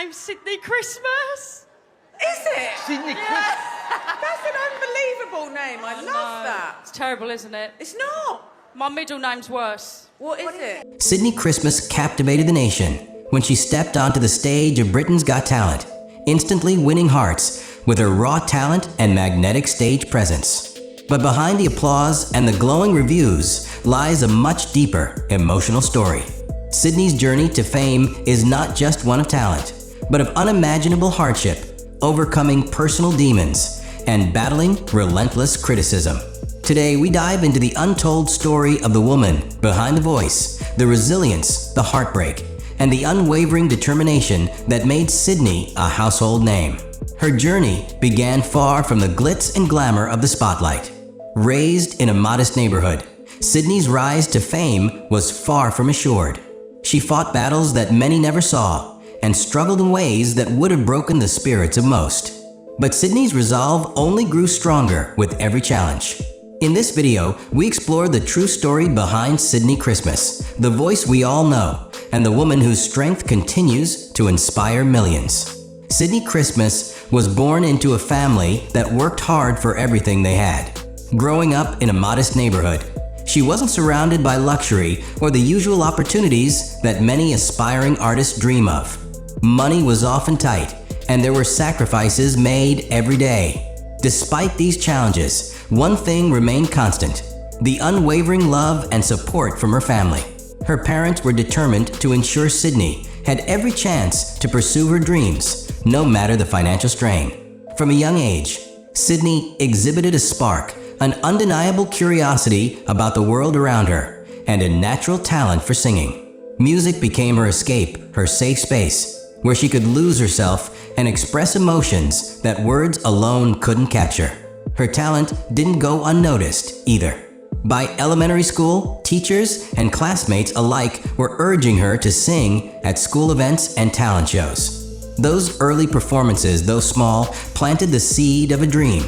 name's Sydnie Christmas. Is it? Sydnie Yeah. That's an unbelievable name. I love that. It's terrible, isn't it? It's not. My middle name's worse. What is it? Sydnie Christmas captivated the nation when she stepped onto the stage of Britain's Got Talent, instantly winning hearts with her raw talent and magnetic stage presence. But behind the applause and the glowing reviews lies a much deeper, emotional story. Sydnie's journey to fame is not just one of talent, but of unimaginable hardship, overcoming personal demons, and battling relentless criticism. Today, we dive into the untold story of the woman behind the voice, the resilience, the heartbreak, and the unwavering determination that made Sydnie a household name. Her journey began far from the glitz and glamour of the spotlight. Raised in a modest neighborhood, Sydnie's rise to fame was far from assured. She fought battles that many never saw and struggled in ways that would have broken the spirits of most. But Sydnie's resolve only grew stronger with every challenge. In this video, we explore the true story behind Sydnie Christmas, the voice we all know, and the woman whose strength continues to inspire millions. Sydnie Christmas was born into a family that worked hard for everything they had. Growing up in a modest neighborhood, she wasn't surrounded by luxury or the usual opportunities that many aspiring artists dream of. Money was often tight, and there were sacrifices made every day. Despite these challenges, one thing remained constant: the unwavering love and support from her family. Her parents were determined to ensure Sydnie had every chance to pursue her dreams, no matter the financial strain. From a young age, Sydnie exhibited a spark, an undeniable curiosity about the world around her, and a natural talent for singing. Music became her escape, her safe space, where she could lose herself and express emotions that words alone couldn't capture. Her talent didn't go unnoticed either. By elementary school, teachers and classmates alike were urging her to sing at school events and talent shows. Those early performances, though small, planted the seed of a dream.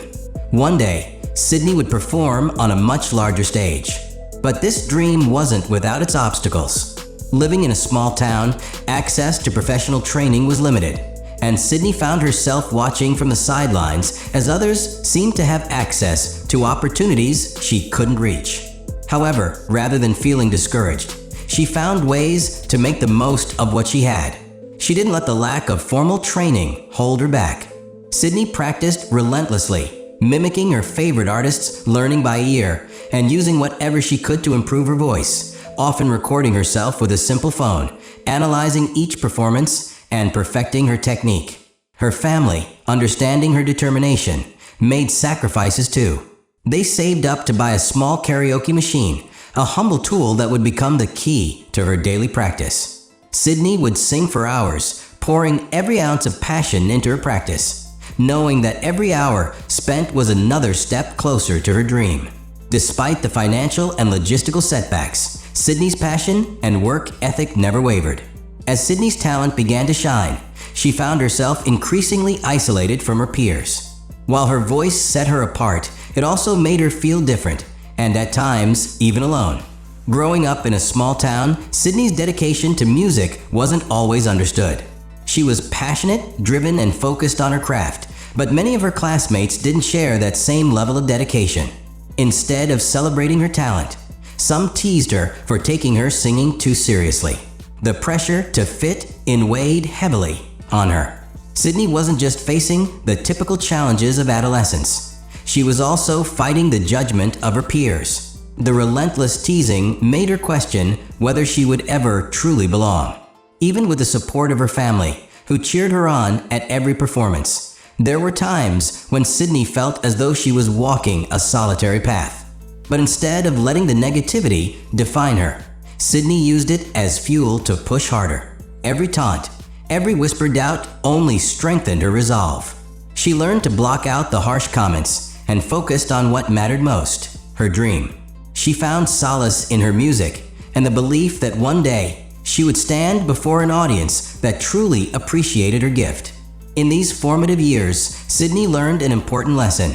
One day, Sydnie would perform on a much larger stage. But this dream wasn't without its obstacles. Living in a small town, access to professional training was limited, and Sydnie found herself watching from the sidelines as others seemed to have access to opportunities she couldn't reach. However, rather than feeling discouraged, she found ways to make the most of what she had. She didn't let the lack of formal training hold her back. Sydnie practiced relentlessly, mimicking her favorite artists, learning by ear, and using whatever she could to improve her voice, often recording herself with a simple phone, analyzing each performance, and perfecting her technique. Her family, understanding her determination, made sacrifices too. They saved up to buy a small karaoke machine, a humble tool that would become the key to her daily practice. Sydnie would sing for hours, pouring every ounce of passion into her practice, knowing that every hour spent was another step closer to her dream. Despite the financial and logistical setbacks, Sydnie's passion and work ethic never wavered. As Sydnie's talent began to shine, she found herself increasingly isolated from her peers. While her voice set her apart, it also made her feel different, and at times, even alone. Growing up in a small town, Sydnie's dedication to music wasn't always understood. She was passionate, driven, and focused on her craft, but many of her classmates didn't share that same level of dedication. Instead of celebrating her talent, some teased her for taking her singing too seriously. The pressure to fit in weighed heavily on her. Sydnie wasn't just facing the typical challenges of adolescence. She was also fighting the judgment of her peers. The relentless teasing made her question whether she would ever truly belong. Even with the support of her family, who cheered her on at every performance, there were times when Sydnie felt as though she was walking a solitary path. But instead of letting the negativity define her, Sydnie used it as fuel to push harder. Every taunt, every whispered doubt only strengthened her resolve. She learned to block out the harsh comments and focused on what mattered most, her dream. She found solace in her music and the belief that one day she would stand before an audience that truly appreciated her gift. In these formative years, Sydnie learned an important lesson.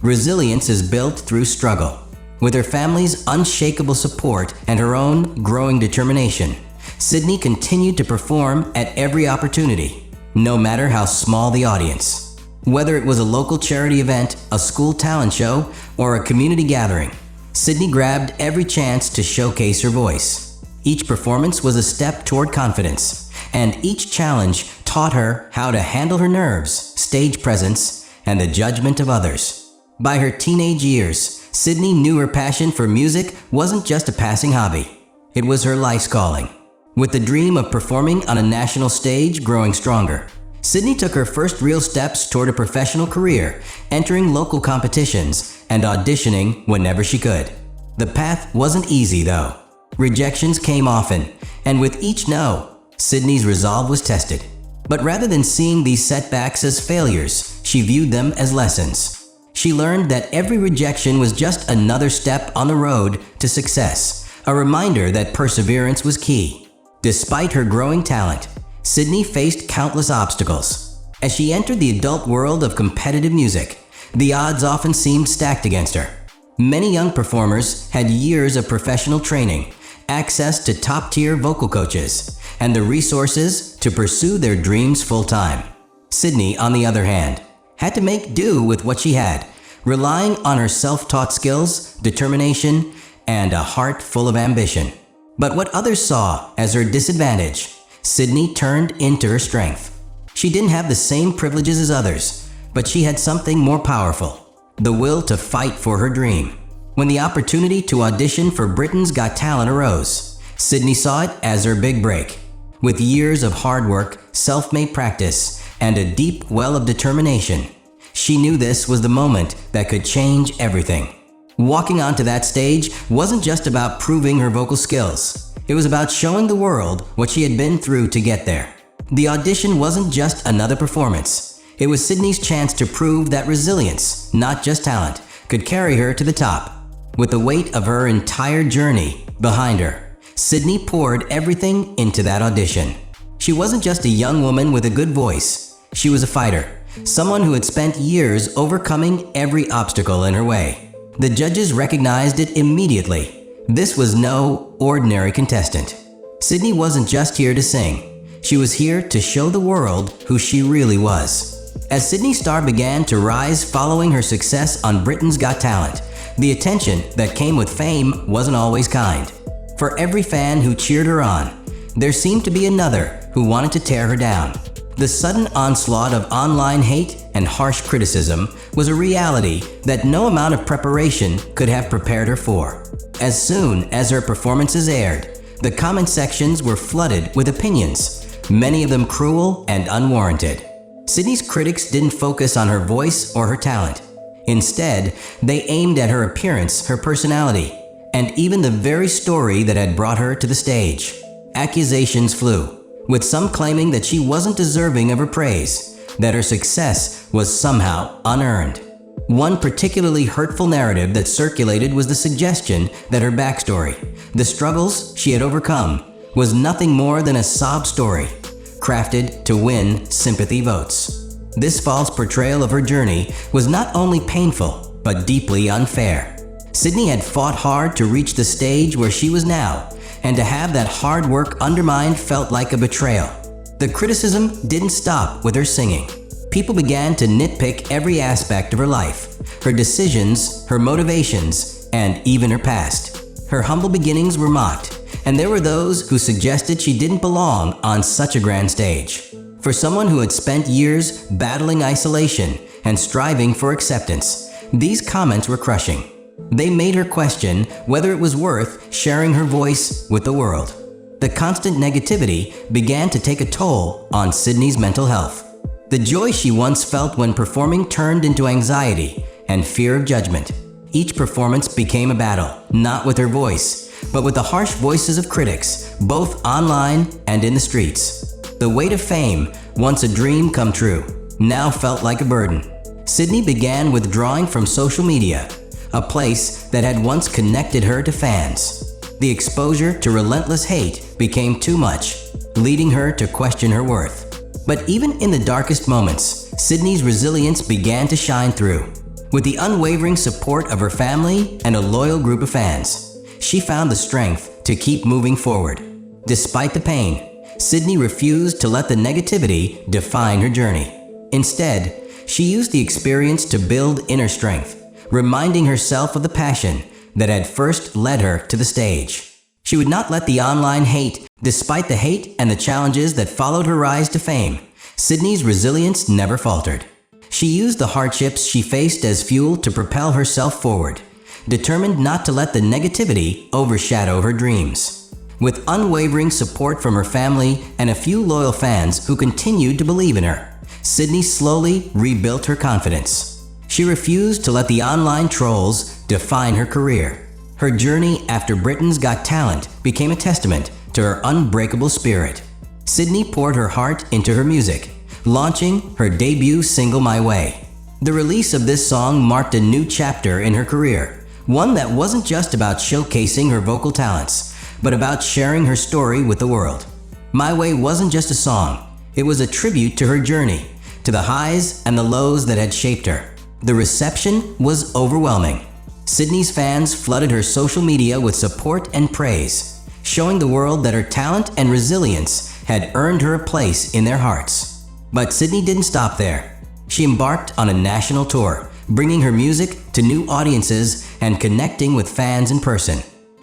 Resilience is built through struggle. With her family's unshakable support and her own growing determination, Sydnie continued to perform at every opportunity. no matter how small the audience. Whether it was a local charity event, a school talent show, or a community gathering, Sydnie grabbed every chance to showcase her voice. Each performance was a step toward confidence, and each challenge taught her how to handle her nerves, stage presence, and the judgment of others. By her teenage years, Sydnie knew her passion for music wasn't just a passing hobby. It was her life's calling. With the dream of performing on a national stage growing stronger, Sydnie took her first real steps toward a professional career, entering local competitions and auditioning whenever she could. The path wasn't easy though. Rejections came often, and with each no, Sydnie's resolve was tested. But rather than seeing these setbacks as failures, she viewed them as lessons. She learned that every rejection was just another step on the road to success, a reminder that perseverance was key. Despite her growing talent, Sydnie faced countless obstacles. As she entered the adult world of competitive music, the odds often seemed stacked against her. Many young performers had years of professional training, access to top-tier vocal coaches, and the resources to pursue their dreams full-time. Sydnie, on the other hand, had to make do with what she had, relying on her self-taught skills, determination, and a heart full of ambition. But what others saw as her disadvantage, Sydnie turned into her strength. She didn't have the same privileges as others, but she had something more powerful: the will to fight for her dream. When the opportunity to audition for Britain's Got Talent arose, Sydnie saw it as her big break. With years of hard work, self-made practice, and a deep well of determination, she knew this was the moment that could change everything. Walking onto that stage wasn't just about proving her vocal skills. It was about showing the world what she had been through to get there. The audition wasn't just another performance. It was Sydnie's chance to prove that resilience, not just talent, could carry her to the top. With the weight of her entire journey behind her, Sydnie poured everything into that audition. She wasn't just a young woman with a good voice. She was a fighter, someone who had spent years overcoming every obstacle in her way. The judges recognized it immediately. This was no ordinary contestant. Sydnie wasn't just here to sing. She was here to show the world who she really was. As Sydnie's star began to rise following her success on Britain's Got Talent, the attention that came with fame wasn't always kind. For every fan who cheered her on, there seemed to be another who wanted to tear her down. The sudden onslaught of online hate and harsh criticism was a reality that no amount of preparation could have prepared her for. As soon as her performances aired, the comment sections were flooded with opinions, many of them cruel and unwarranted. Sydnie's critics didn't focus on her voice or her talent. Instead, they aimed at her appearance, her personality, and even the very story that had brought her to the stage. Accusations flew, with some claiming that she wasn't deserving of her praise, that her success was somehow unearned. One particularly hurtful narrative that circulated was the suggestion that her backstory, the struggles she had overcome, was nothing more than a sob story, crafted to win sympathy votes. This false portrayal of her journey was not only painful, but deeply unfair. Sydnie had fought hard to reach the stage where she was now, and to have that hard work undermined felt like a betrayal. The criticism didn't stop with her singing. People began to nitpick every aspect of her life, her decisions, her motivations, and even her past. Her humble beginnings were mocked, and there were those who suggested she didn't belong on such a grand stage. For someone who had spent years battling isolation and striving for acceptance, these comments were crushing. They made her question whether it was worth sharing her voice with the world. The constant negativity began to take a toll on Sydnie's mental health. The joy she once felt when performing turned into anxiety and fear of judgment. Each performance became a battle, not with her voice, but with the harsh voices of critics, both online and in the streets. The weight of fame, once a dream come true, now felt like a burden. Sydnie began withdrawing from social media, a place that had once connected her to fans. The exposure to relentless hate became too much, leading her to question her worth. But even in the darkest moments, Sydnie's resilience began to shine through. With the unwavering support of her family and a loyal group of fans, she found the strength to keep moving forward. Despite the pain, Sydnie refused to let the negativity define her journey. Instead, she used the experience to build inner strength, reminding herself of the passion that had first led her to the stage. She would not let the online hate, despite the hate and the challenges that followed her rise to fame. Sydnie's resilience never faltered. She used the hardships she faced as fuel to propel herself forward, determined not to let the negativity overshadow her dreams. With unwavering support from her family and a few loyal fans who continued to believe in her, Sydnie slowly rebuilt her confidence. She refused to let the online trolls define her career. Her journey after Britain's Got Talent became a testament to her unbreakable spirit. Sydnie poured her heart into her music, launching her debut single My Way. The release of this song marked a new chapter in her career, one that wasn't just about showcasing her vocal talents, but about sharing her story with the world. My Way wasn't just a song, it was a tribute to her journey, to the highs and the lows that had shaped her. The reception was overwhelming. Sydnie's fans flooded her social media with support and praise, showing the world that her talent and resilience had earned her a place in their hearts. But Sydnie didn't stop there. She embarked on a national tour, bringing her music to new audiences and connecting with fans in person.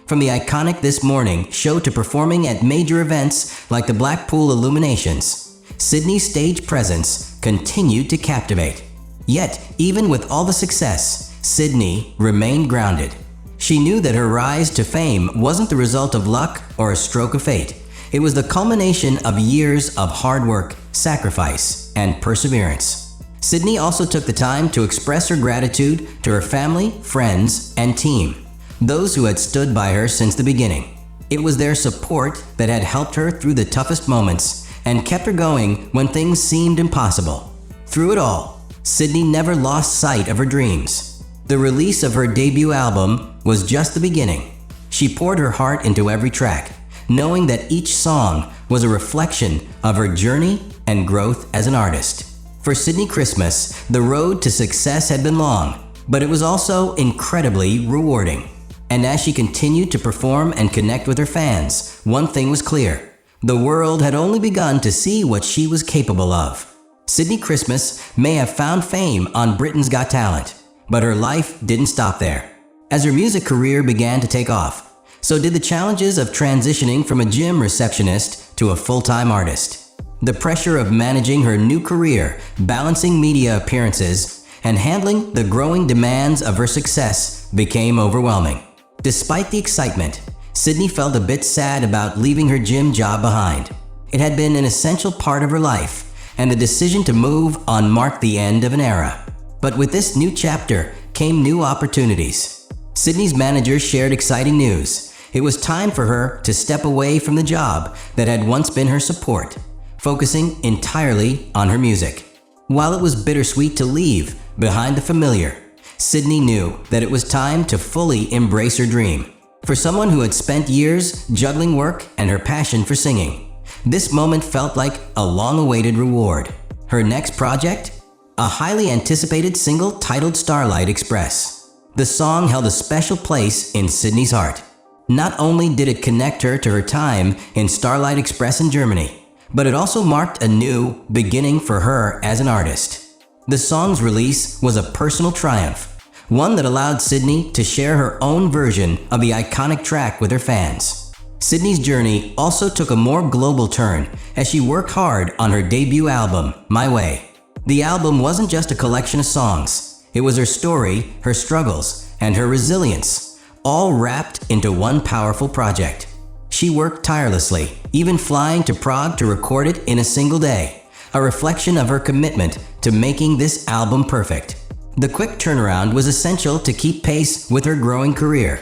From the iconic This Morning show to performing at major events like the Blackpool Illuminations, Sydnie's stage presence continued to captivate. Yet, even with all the success, Sydnie remained grounded. She knew that her rise to fame wasn't the result of luck or a stroke of fate. It was the culmination of years of hard work, sacrifice, and perseverance. Sydnie also took the time to express her gratitude to her family, friends, and team, those who had stood by her since the beginning. It was their support that had helped her through the toughest moments and kept her going when things seemed impossible. Through it all, Sydnie never lost sight of her dreams. The release of her debut album was just the beginning. She poured her heart into every track, knowing that each song was a reflection of her journey and growth as an artist. For Sydnie Christmas, the road to success had been long, but it was also incredibly rewarding. And as she continued to perform and connect with her fans, one thing was clear: the world had only begun to see what she was capable of. Sydnie Christmas may have found fame on Britain's Got Talent, but her life didn't stop there. As her music career began to take off, so did the challenges of transitioning from a gym receptionist to a full-time artist. The pressure of managing her new career, balancing media appearances, and handling the growing demands of her success became overwhelming. Despite the excitement, Sydnie felt a bit sad about leaving her gym job behind. It had been an essential part of her life, and the decision to move on marked the end of an era. But with this new chapter came new opportunities. Sydnie's manager shared exciting news. It was time for her to step away from the job that had once been her support, focusing entirely on her music. While it was bittersweet to leave behind the familiar, Sydnie knew that it was time to fully embrace her dream. For someone who had spent years juggling work and her passion for singing, this moment felt like a long-awaited reward. Her next project? A highly anticipated single titled Starlight Express. The song held a special place in Sydnie's heart. Not only did it connect her to her time in Starlight Express in Germany, but it also marked a new beginning for her as an artist. The song's release was a personal triumph, one that allowed Sydnie to share her own version of the iconic track with her fans. Sydnie's journey also took a more global turn as she worked hard on her debut album, My Way. The album wasn't just a collection of songs. It was her story, her struggles, and her resilience, all wrapped into one powerful project. She worked tirelessly, even flying to Prague to record it in a single day, a reflection of her commitment to making this album perfect. The quick turnaround was essential to keep pace with her growing career,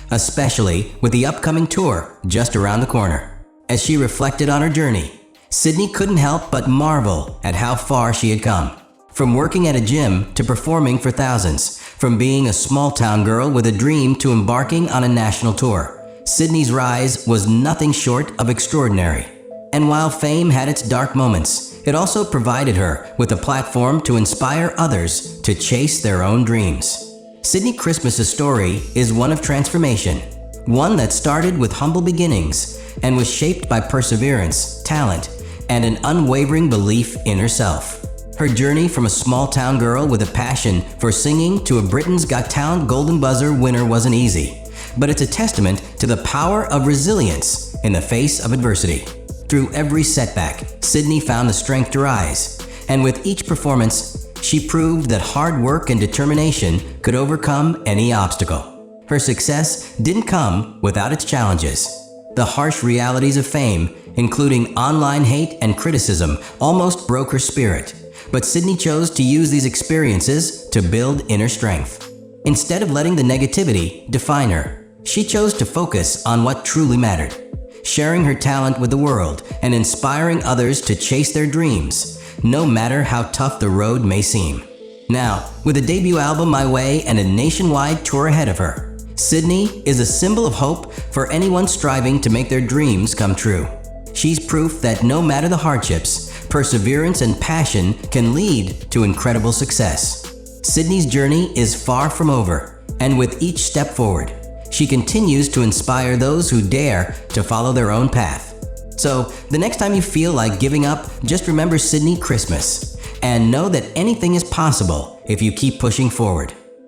especially with the upcoming tour just around the corner. As she reflected on her journey, Sydnie couldn't help but marvel at how far she had come. From working at a gym to performing for thousands, from being a small-town girl with a dream to embarking on a national tour, Sydnie's rise was nothing short of extraordinary. And while fame had its dark moments, it also provided her with a platform to inspire others to chase their own dreams. Sydnie Christmas's story is one of transformation, one that started with humble beginnings and was shaped by perseverance, talent, and an unwavering belief in herself. Her journey from a small-town girl with a passion for singing to a Britain's Got Talent Golden Buzzer winner wasn't easy, but it's a testament to the power of resilience in the face of adversity. Through every setback, Sydnie found the strength to rise, and with each performance, she proved that hard work and determination could overcome any obstacle. Her success didn't come without its challenges. The harsh realities of fame, including online hate and criticism, almost broke her spirit. But Sydnie chose to use these experiences to build inner strength. Instead of letting the negativity define her, she chose to focus on what truly mattered, sharing her talent with the world and inspiring others to chase their dreams, no matter how tough the road may seem. Now, with a debut album My Way and a nationwide tour ahead of her, Sydnie is a symbol of hope for anyone striving to make their dreams come true. She's proof that no matter the hardships, perseverance and passion can lead to incredible success. Sydnie's journey is far from over, and with each step forward, she continues to inspire those who dare to follow their own path. So, the next time you feel like giving up, just remember Sydnie Christmas, and know that anything is possible if you keep pushing forward.